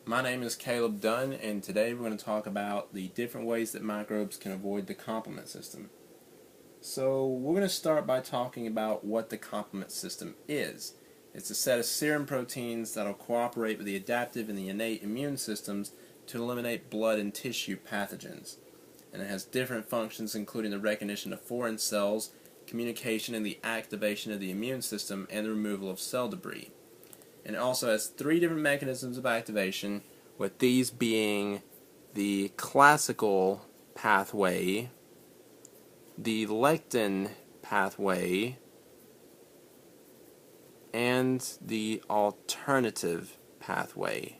My name is Caleb Dunn, and today we're going to talk about the different ways that microbes can avoid the complement system. So we're going to start by talking about what the complement system is. It's a set of serum proteins that will cooperate with the adaptive and the innate immune systems to eliminate blood and tissue pathogens. And it has different functions, including the recognition of foreign cells, communication and the activation of the immune system, and the removal of cell debris. And it also has three different mechanisms of activation, with these being the classical pathway, the lectin pathway, and the alternative pathway.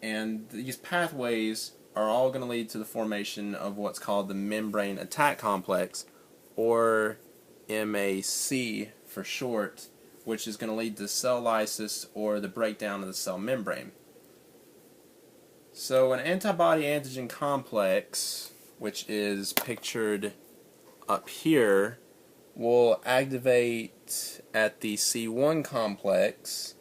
And these pathways are all going to lead to the formation of what's called the membrane attack complex, or MAC for short, which is going to lead to cell lysis or the breakdown of the cell membrane. So an antibody-antigen complex, which is pictured up here, will activate at the C1 complex,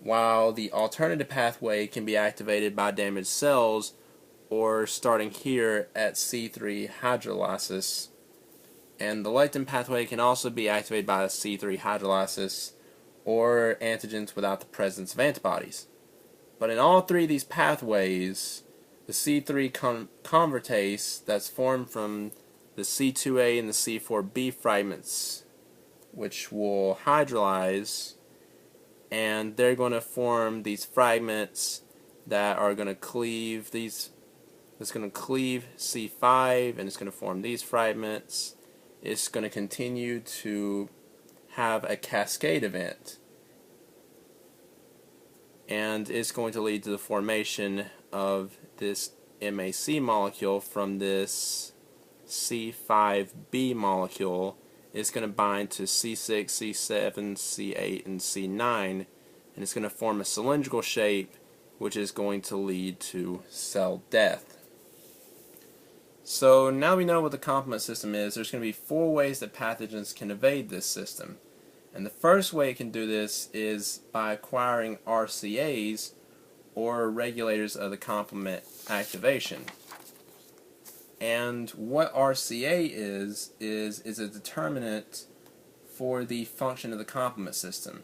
while the alternative pathway can be activated by damaged cells, or starting here at C3 hydrolysis. And the lectin pathway can also be activated by C3 hydrolysis or antigens without the presence of antibodies. But in all three of these pathways, the C3 convertase that's formed from the C2A and the C4B fragments, which will hydrolyze, and they're going to form these fragments that are going to cleave these. It's going to cleave C5, and it's going to form these fragments. It's going to continue to have a cascade event, and it's going to lead to the formation of this MAC molecule from this C5B molecule. It's going to bind to C6, C7, C8, and C9, and it's going to form a cylindrical shape, which is going to lead to cell death. So now we know what the complement system is. There's going to be four ways that pathogens can evade this system. And the first way it can do this is by acquiring RCAs, or regulators of the complement activation. And what RCA is a determinant for the function of the complement system.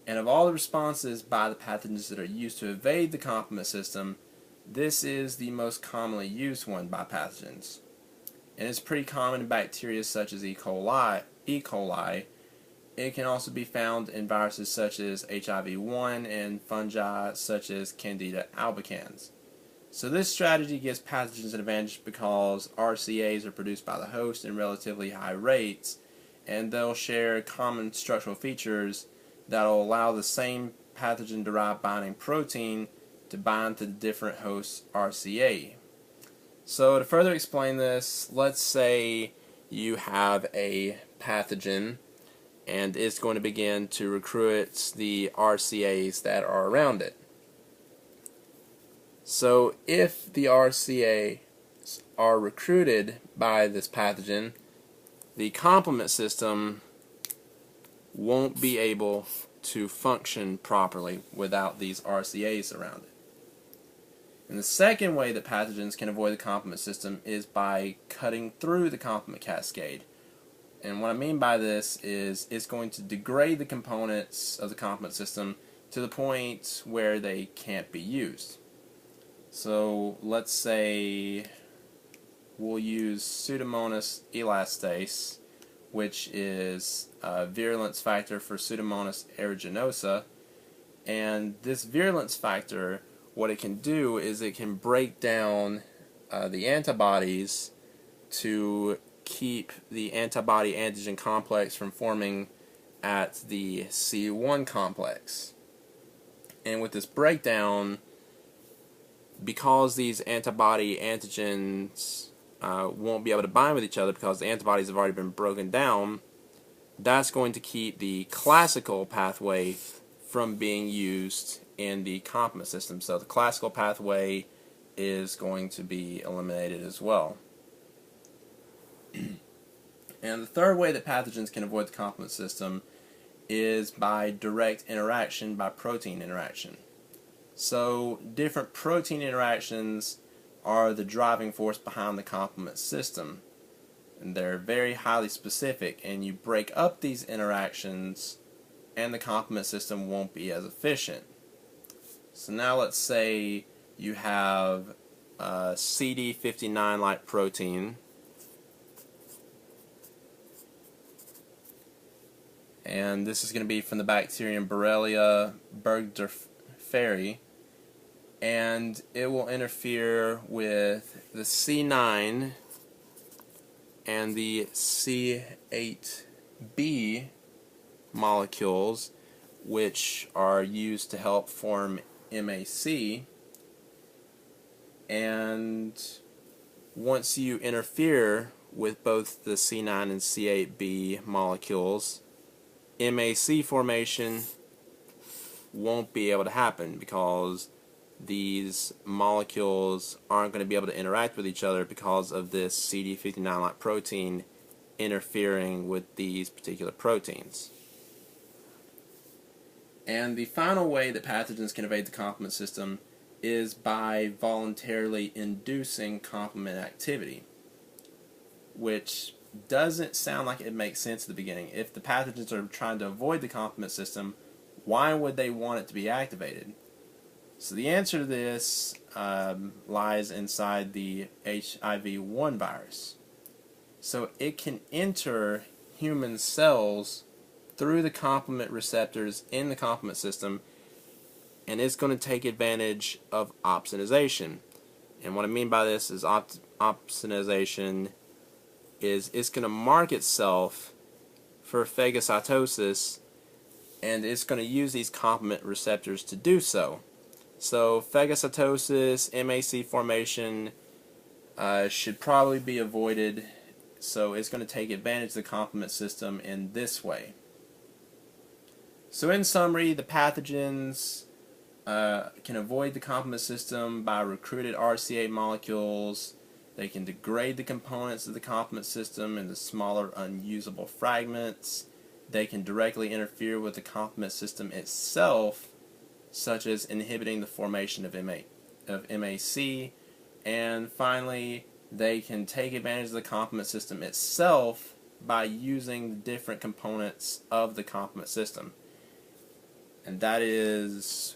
And of all the responses by the pathogens that are used to evade the complement system, this is the most commonly used one by pathogens. And it's pretty common in bacteria such as E. coli. It can also be found in viruses such as HIV-1 and fungi such as Candida albicans. So this strategy gives pathogens an advantage because RCAs are produced by the host in relatively high rates, and they'll share common structural features that will allow the same pathogen-derived binding protein to bind to the different hosts' RCA. So to further explain this, let's say you have a pathogen and it's going to begin to recruit the RCAs that are around it. So if the RCAs are recruited by this pathogen, the complement system won't be able to function properly without these RCAs around it. And the second way that pathogens can avoid the complement system is by cutting through the complement cascade. And what I mean by this is it's going to degrade the components of the complement system to the point where they can't be used. So let's say we'll use Pseudomonas elastase, which is a virulence factor for Pseudomonas aeruginosa. And this virulence factor, what it can do is it can break down the antibodies to keep the antibody-antigen complex from forming at the C1 complex. And with this breakdown, because these antibody-antigens won't be able to bind with each other because the antibodies have already been broken down, that's going to keep the classical pathway from being used in the complement system. So the classical pathway is going to be eliminated as well. And the third way that pathogens can avoid the complement system is by direct interaction, by protein interaction. So different protein interactions are the driving force behind the complement system. And they're very highly specific, and you break up these interactions and the complement system won't be as efficient. So now let's say you have a CD59-like protein, and this is going to be from the bacterium Borrelia burgdorferi, and it will interfere with the C9 and the C8b molecules, which are used to help form MAC. And once you interfere with both the C9 and C8b molecules, MAC formation won't be able to happen because these molecules aren't going to be able to interact with each other because of this CD59-like protein interfering with these particular proteins. And the final way that pathogens can evade the complement system is by voluntarily inducing complement activity, which doesn't sound like it makes sense at the beginning. If the pathogens are trying to avoid the complement system, why would they want it to be activated? So the answer to this lies inside the HIV-1 virus. So it can enter human cells through the complement receptors in the complement system, and it's going to take advantage of opsonization. And what I mean by this is opsonization is it's going to mark itself for phagocytosis, and it's going to use these complement receptors to do so. So phagocytosis, MAC formation should probably be avoided, so it's going to take advantage of the complement system in this way. So in summary, the pathogens can avoid the complement system by recruited RCA molecules. They can degrade the components of the complement system into smaller unusable fragments. They can directly interfere with the complement system itself, such as inhibiting the formation of MAC. And finally, they can take advantage of the complement system itself by using the different components of the complement system. And that is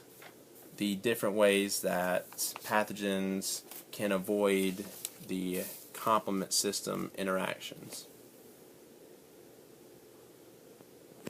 the different ways that pathogens can avoid the complement system interactions.